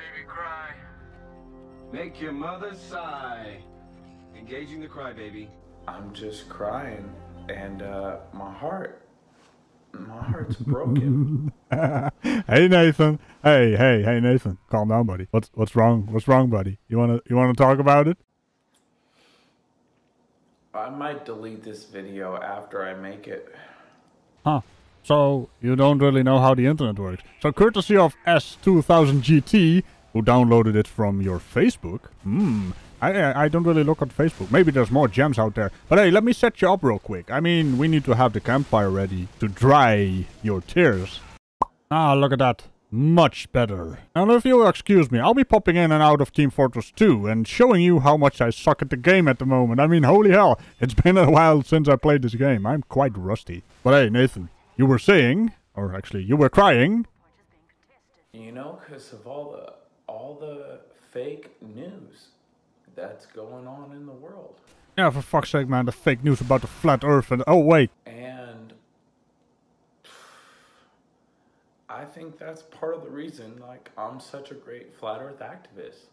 baby cry. Make your mother sigh. Engaging the crybaby. I'm just crying, and my heart's broken. Hey Nathan. Hey Nathan. Calm down, buddy. What's wrong? What's wrong, buddy? You wanna talk about it? I might delete this video after I make it. Huh. So, you don't really know how the internet works. So, courtesy of S2000GT, who downloaded it from your Facebook. I don't really look at Facebook. Maybe there's more gems out there. But hey, let me set you up real quick. I mean, we need to have the campfire ready to dry your tears. Ah, look at that. Much better. Now, if you'll excuse me, I'll be popping in and out of Team Fortress 2 and showing you how much I suck at the game at the moment. I mean, holy hell, it's been a while since I played this game. I'm quite rusty. But hey, Nathan, you were saying, or actually, you were crying. You know, because of all the fake news that's going on in the world. Yeah, for fuck's sake, man, the fake news about the flat earth and... Oh, wait. And I think that's part of the reason, like, I'm such a great flat earth activist.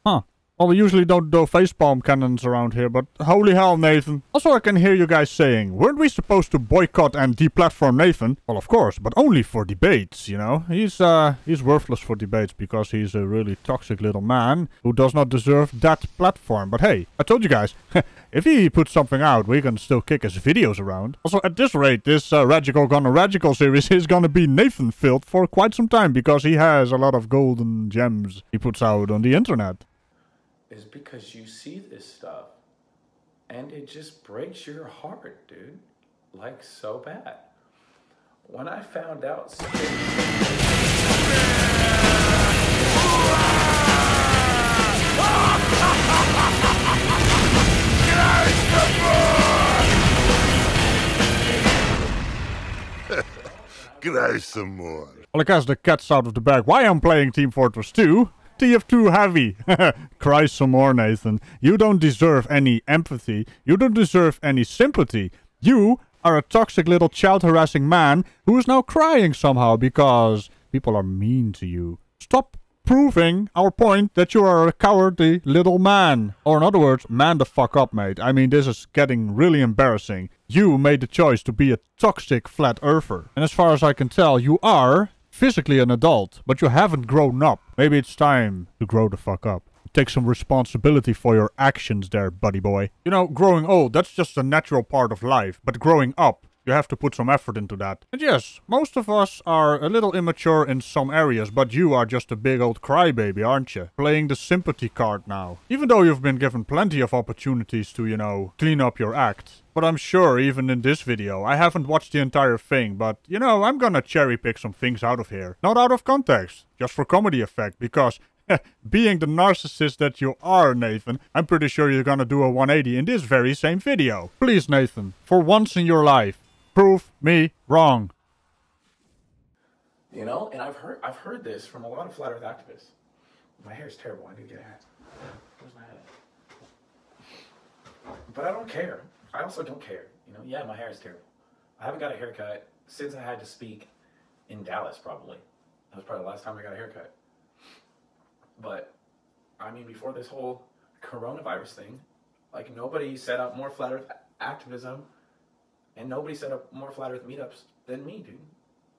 Huh. Well, we usually don't do facepalm cannons around here, but holy hell, Nathan. Also, I can hear you guys saying, weren't we supposed to boycott and deplatform Nathan? Well, of course, but only for debates, you know? He's worthless for debates because he's a really toxic little man who does not deserve that platform. But hey, I told you guys, if he puts something out, we can still kick his videos around. Also, at this rate, this Ragical Gonna Ragical series is gonna be Nathan-filled for quite some time because he has a lot of golden gems he puts out on the internet. Is because you see this stuff and it just breaks your heart, dude. Like, so bad. When I found out Can I have some more? Well, I guess the cat's out of the bag. Why I'm playing Team Fortress 2? TF2 heavy. Cry some more, Nathan. You don't deserve any empathy. You don't deserve any sympathy. You are a toxic little child harassing man who is now crying somehow because people are mean to you. Stop proving our point that you are a cowardly little man. Or in other words, man the fuck up, mate. I mean, this is getting really embarrassing. You made the choice to be a toxic flat earther. And as far as I can tell, you are physically an adult, but you haven't grown up. Maybe it's time to grow the fuck up. Take some responsibility for your actions there, buddy boy. You know, growing old, that's just a natural part of life. But growing up, you have to put some effort into that. And yes, most of us are a little immature in some areas, but you are just a big old crybaby, aren't you? Playing the sympathy card now. Even though you've been given plenty of opportunities to, you know, clean up your act. But I'm sure even in this video, I haven't watched the entire thing, but, you know, I'm gonna cherry pick some things out of here. Not out of context, just for comedy effect, because being the narcissist that you are, Nathan, I'm pretty sure you're gonna do a 180 in this very same video. Please, Nathan, for once in your life, prove me wrong. You know, and I've heard this from a lot of flat earth activists. My hair's terrible, I need to get a hat. Where's my hat? But I don't care. I also don't care. You know, yeah, my hair is terrible. I haven't got a haircut since I had to speak in Dallas, probably. That was probably the last time I got a haircut. But, I mean, before this whole coronavirus thing, like, nobody set up more flat earth activism, and nobody set up more flat earth meetups than me, dude.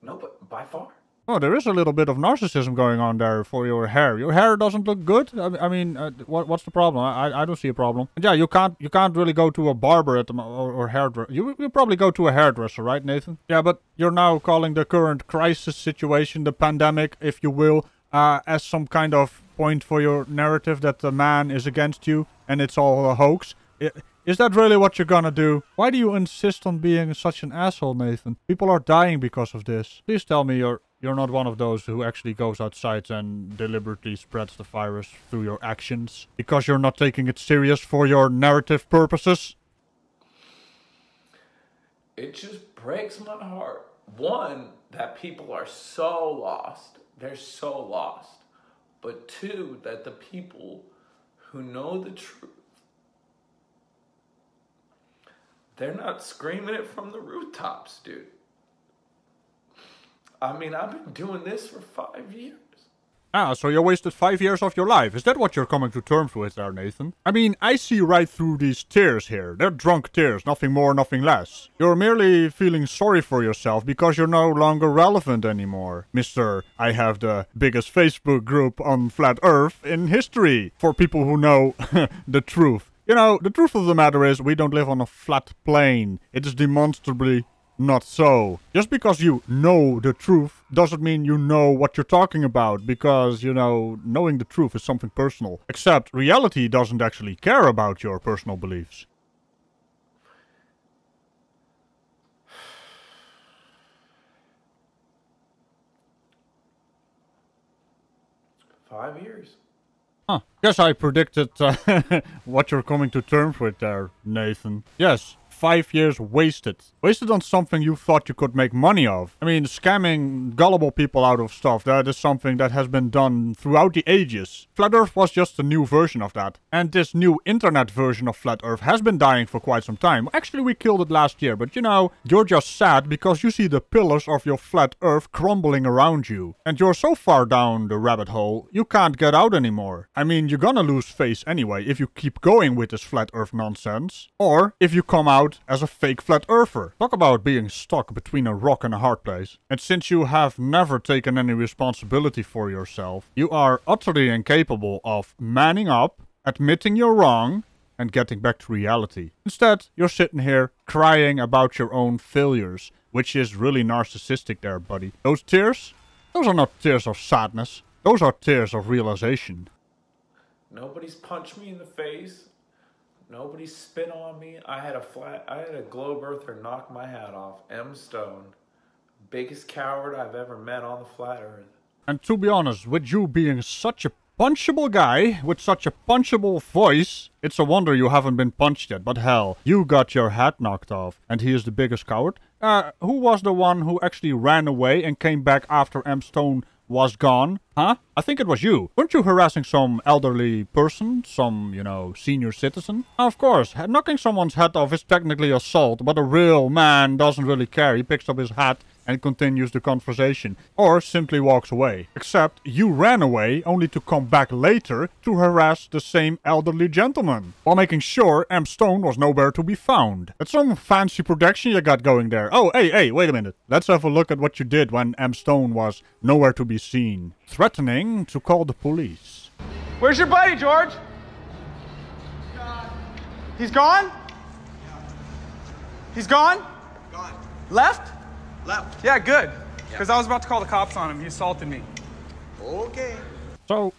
No, but by far. Oh, there is a little bit of narcissism going on there for your hair. Your hair doesn't look good. I mean, what's the problem? I don't see a problem. And yeah, you can't really go to a barber at the or hairdresser. You probably go to a hairdresser, right, Nathan? Yeah, but you're now calling the current crisis situation, the pandemic, if you will, as some kind of point for your narrative that the man is against you and it's all a hoax. Is that really what you're gonna do? Why do you insist on being such an asshole, Nathan? People are dying because of this. Please tell me you're not one of those who actually goes outside and deliberately spreads the virus through your actions because you're not taking it serious for your narrative purposes. It just breaks my heart. One, that people are so lost. They're so lost. But two, that the people who know the truth, they're not screaming it from the rooftops, dude. I mean, I've been doing this for 5 years. Ah, so you wasted 5 years of your life. Is that what you're coming to terms with there, Nathan? I mean, I see right through these tears here. They're drunk tears, nothing more, nothing less. You're merely feeling sorry for yourself because you're no longer relevant anymore. Mr. I have the biggest Facebook group on Flat Earth in history. For people who know the truth. You know, the truth of the matter is we don't live on a flat plane. It is demonstrably not so. Just because you know the truth doesn't mean you know what you're talking about, because, you know, knowing the truth is something personal. Except reality doesn't actually care about your personal beliefs. Five years. Huh. Guess I predicted what you're coming to terms with there, Nathan. Yes. 5 years wasted. Wasted on something you thought you could make money of. I mean, scamming gullible people out of stuff, that is something that has been done throughout the ages. Flat Earth was just a new version of that. And this new internet version of Flat Earth has been dying for quite some time. Actually, we killed it last year, but you know, you're just sad because you see the pillars of your Flat Earth crumbling around you. And you're so far down the rabbit hole, you can't get out anymore. I mean, you're gonna lose face anyway if you keep going with this Flat Earth nonsense. Or if you come out as a fake Flat Earther. Talk about being stuck between a rock and a hard place. And since you have never taken any responsibility for yourself, you are utterly incapable of manning up, admitting you're wrong, and getting back to reality. Instead, you're sitting here crying about your own failures, which is really narcissistic there, buddy. Those tears? Those are not tears of sadness. Those are tears of realization. Nobody's punched me in the face. Nobody spit on me. I had a globe earther knock my hat off. M. Stone. Biggest coward I've ever met on the flat earth. And to be honest, with you being such a punchable guy, with such a punchable voice, it's a wonder you haven't been punched yet. But hell, you got your hat knocked off. And he is the biggest coward? Who was the one who actually ran away and came back after M. Stone was gone? Huh? I think it was you. Weren't you harassing some elderly person? Some, you know, senior citizen? Of course, knocking someone's hat off is technically assault, but a real man doesn't really care. He picks up his hat and continues the conversation. Or simply walks away. Except you ran away only to come back later to harass the same elderly gentleman. While making sure M. Stone was nowhere to be found. That's some fancy production you got going there. Oh, hey, wait a minute. Let's have a look at what you did when M. Stone was nowhere to be seen. Threatening to call the police. Where's your buddy, George? He's gone? He's gone? Gone. Left? Left. Yeah, good. Because I was about to call the cops on him. He assaulted me. Okay. So,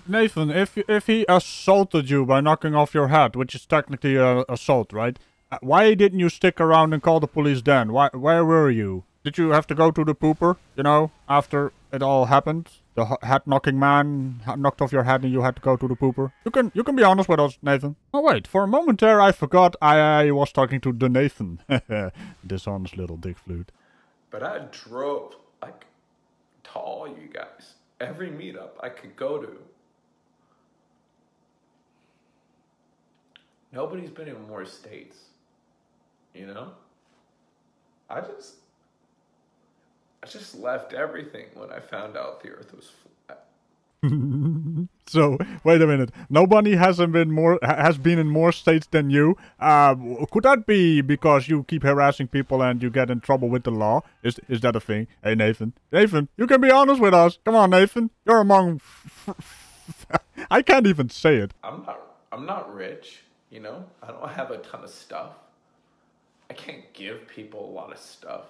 Nathan, if he assaulted you by knocking off your hat, which is technically assault, right? Why didn't you stick around and call the police then? Where were you? Did you have to go to the pooper, you know, after it all happened? The hat-knocking man knocked off your hat and you had to go to the pooper? You can be honest with us, Nathan. Oh wait, for a moment there I forgot I was talking to the Nathan. Dishonest little dick flute. But I drove, like, to all you guys. Every meetup I could go to. Nobody's been in more states. You know? I just left everything when I found out the earth was flat. So, wait a minute. Nobody has been in more states than you. Could that be because you keep harassing people and you get in trouble with the law? Is that a thing? Hey, Nathan. Nathan, you can be honest with us. Come on, Nathan. You're among... I can't even say it. I'm not rich, you know? I don't have a ton of stuff. I can't give people a lot of stuff.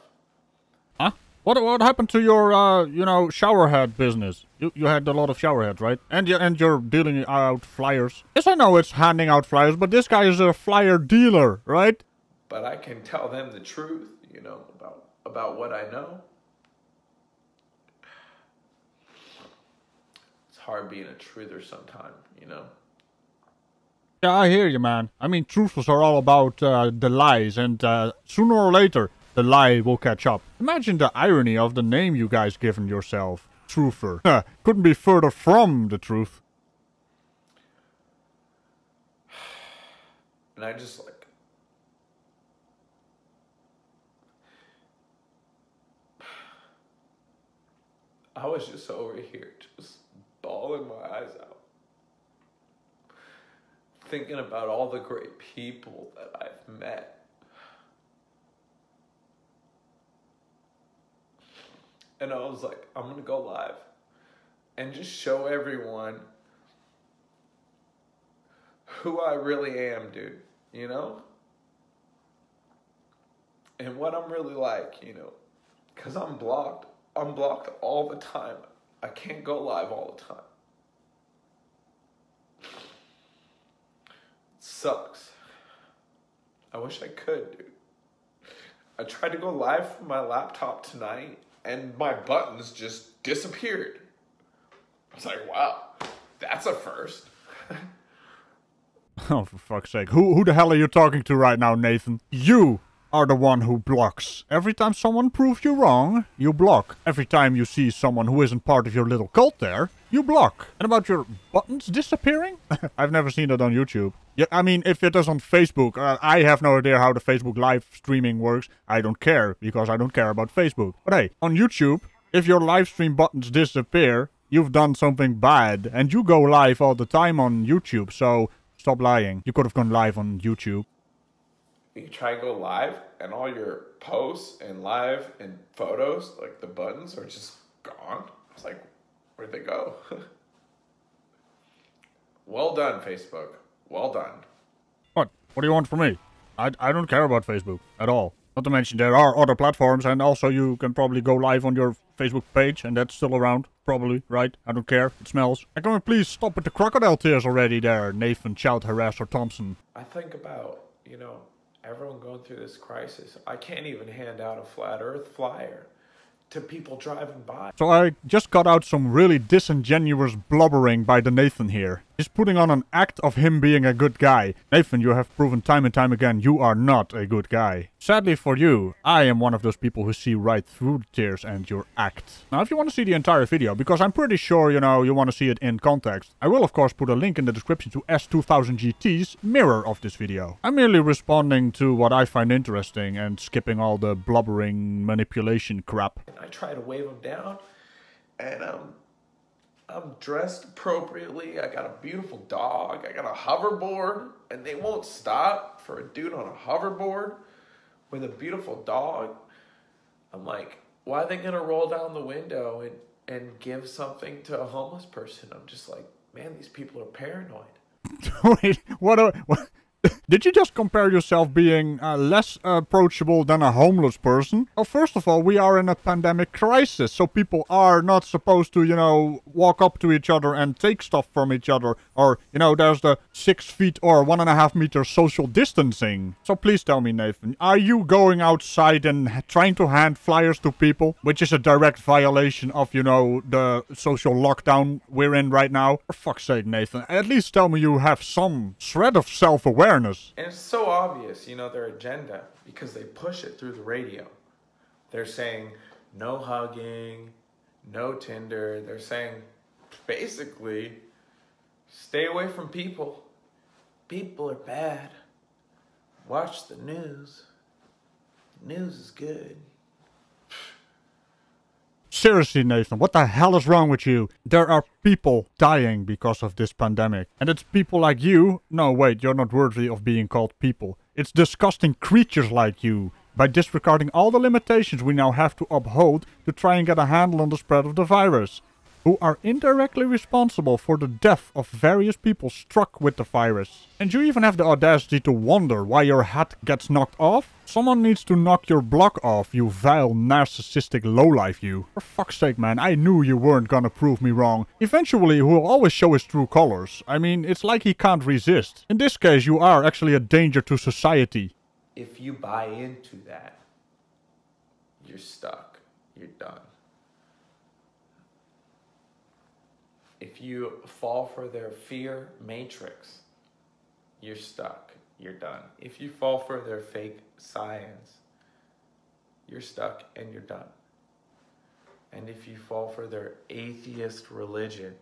Huh? What happened to your, you know, shower head business? You had a lot of shower heads, right? And you're dealing out flyers. Yes, I know it's handing out flyers, but this guy is a flyer dealer, right? But I can tell them the truth, you know, about what I know. It's hard being a truther sometimes, you know? Yeah, I hear you, man. I mean, truthers are all about the lies, and sooner or later, the lie will catch up. Imagine the irony of the name you guys given yourself. Truther. Couldn't be further from the truth. And I just, like... I was just over here, just bawling my eyes out. Thinking about all the great people that I've met. And I was like, I'm gonna go live and just show everyone who I really am, dude, you know? And what I'm really like, you know? Because I'm blocked. I'm blocked all the time. I can't go live all the time. It sucks. I wish I could, dude. I tried to go live from my laptop tonight, and my buttons just disappeared. I was like, wow, that's a first. Oh, for fuck's sake. Who the hell are you talking to right now, Nathan? You are the one who blocks. Every time someone proves you wrong, you block. Every time you see someone who isn't part of your little cult there, you block. And about your buttons disappearing? I've never seen that on YouTube. Yeah, I mean, if it is on Facebook, I have no idea how the Facebook live streaming works. I don't care, because I don't care about Facebook. But hey, on YouTube, if your live stream buttons disappear, you've done something bad. And you go live all the time on YouTube, so stop lying. You could have gone live on YouTube. You try and go live, and all your posts and live and photos, like the buttons, are just gone. It's like, where'd they go? Well done, Facebook. Well done. What? What do you want from me? I don't care about Facebook at all. Not to mention there are other platforms, and also you can probably go live on your Facebook page, and that's still around. Probably, right? I don't care. It smells. And can we please stop with the crocodile tears already there, Nathan, Child, Harasser, Thompson? I think about, you know, everyone going through this crisis. I can't even hand out a flat earth flyer to people driving by. So I just got out some really disingenuous blubbering by the Nathan here. He's putting on an act of him being a good guy. Nathan, you have proven time and time again you are not a good guy. Sadly for you, I am one of those people who see right through the tears and your act. Now if you want to see the entire video, because I'm pretty sure, you know, you want to see it in context, I will of course put a link in the description to S2000GT's mirror of this video. I'm merely responding to what I find interesting and skipping all the blubbering manipulation crap. I try to wave them down, and I'm dressed appropriately. I got a beautiful dog. I got a hoverboard, and they won't stop for a dude on a hoverboard with a beautiful dog. I'm like, why are they gonna roll down the window and give something to a homeless person? I'm just like, man, these people are paranoid. Wait, what? Did you just compare yourself being less approachable than a homeless person? Well, first of all, we are in a pandemic crisis, so people are not supposed to, you know, walk up to each other and take stuff from each other. Or, you know, there's the 6 feet or 1.5 meter social distancing. So please tell me, Nathan, are you going outside and trying to hand flyers to people? Which is a direct violation of, you know, the social lockdown we're in right now? For fuck's sake, Nathan, at least tell me you have some shred of self-awareness. And it's so obvious, you know, their agenda, because they push it through the radio. They're saying no hugging, no Tinder. They're saying basically stay away from people. People are bad. Watch the news. The news is good. Seriously, Nathan, what the hell is wrong with you? There are people dying because of this pandemic. And it's people like you. No, wait, you're not worthy of being called people. It's disgusting creatures like you. By disregarding all the limitations we now have to uphold to try and get a handle on the spread of the virus. Who are indirectly responsible for the death of various people struck with the virus. And you even have the audacity to wonder why your hat gets knocked off? Someone needs to knock your block off, you vile, narcissistic lowlife you. For fuck's sake, man, I knew you weren't gonna prove me wrong. Eventually, he will always show his true colors. I mean, it's like he can't resist. In this case, you are actually a danger to society. If you buy into that, you're stuck. You're done. If you fall for their fear matrix, you're stuck. You're done. If you fall for their fake science, you're stuck and you're done. And if you fall for their atheist religion,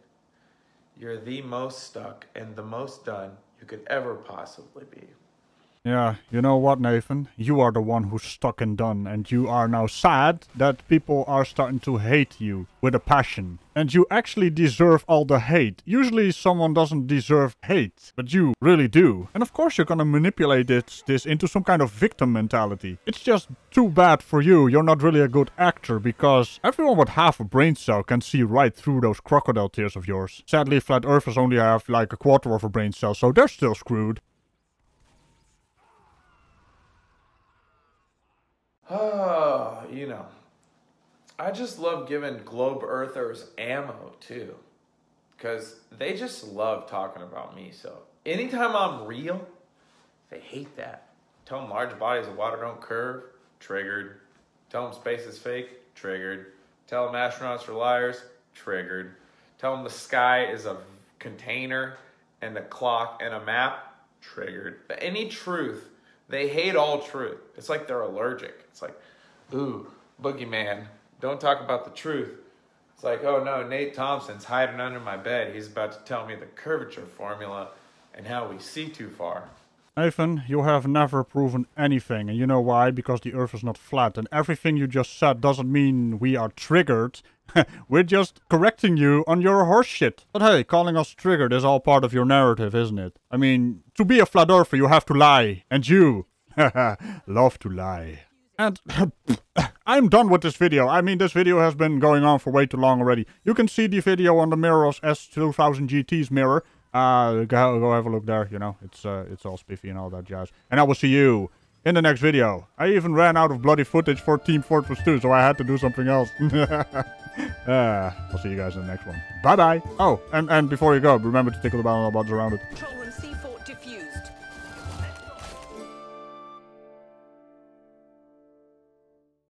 you're the most stuck and the most done you could ever possibly be. Yeah, you know what, Nathan? You are the one who's stuck and done, and you are now sad that people are starting to hate you with a passion. And you actually deserve all the hate. Usually someone doesn't deserve hate, but you really do. And of course you're gonna manipulate this into some kind of victim mentality. It's just too bad for you. You're not really a good actor, because everyone with half a brain cell can see right through those crocodile tears of yours. Sadly, flat earthers only have like a quarter of a brain cell, so they're still screwed. Oh, you know, I just love giving globe earthers ammo too, because they just love talking about me. So anytime I'm real, they hate that. Tell them large bodies of water don't curve, triggered. Tell them space is fake, triggered. Tell them astronauts are liars, triggered. Tell them the sky is a container and a clock and a map, triggered. But any truth, they hate all truth. It's like they're allergic. It's like, ooh, boogeyman, don't talk about the truth. It's like, oh no, Nate Thompson's hiding under my bed. He's about to tell me the curvature formula and how we see too far. Nathan, you have never proven anything, and you know why? Because the Earth is not flat, and everything you just said doesn't mean we are triggered. We're just correcting you on your horse shit. But hey, calling us triggered is all part of your narrative, isn't it? I mean, to be a flat earther you have to lie, and you love to lie. And I'm done with this video. I mean, this video has been going on for way too long already. You can see the video on the Mirror's S2000 GT's mirror. Go have a look there, you know, it's all spiffy and all that jazz. And I will see you in the next video. I even ran out of bloody footage for Team Fortress 2, so I had to do something else. I'll see you guys in the next one. Bye-bye. Oh, and before you go, remember to tickle the bell and all buttons around it.